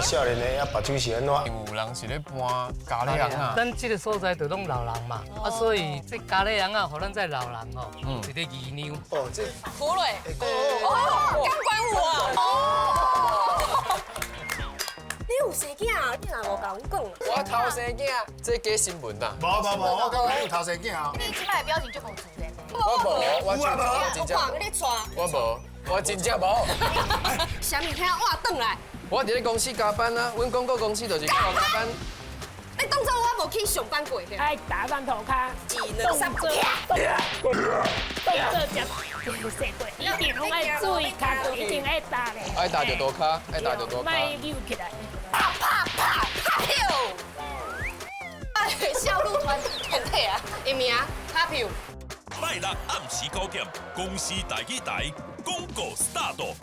少年的啊，目睭是安怎？有人是咧搬咖喱人啊，咱这个所在就拢老人嘛，所以这咖喱人啊，互咱在老人哦，一个姨娘。哦，这胡磊，哦，刚管我。你有生囝啊？你若无甲阮讲。我头生囝，这假新闻啦。无，我感觉你有头生囝哦。你即摆的表情就无自然。我无，我真正，我你带。我无，我真正无。啥物听我转来？我伫咧公司加班啊，阮广告公司就是叫我加班。你当作我无去上班过？爱打翻头卡，一两三动作食过，一定拢爱注意卡，一定爱打咧。爱打就多卡，爱打就多卡。卖扭起来。啪票！哎，小鹿团团体啊，伊名啪票。拜六暗时9点，公司台语台广告 start。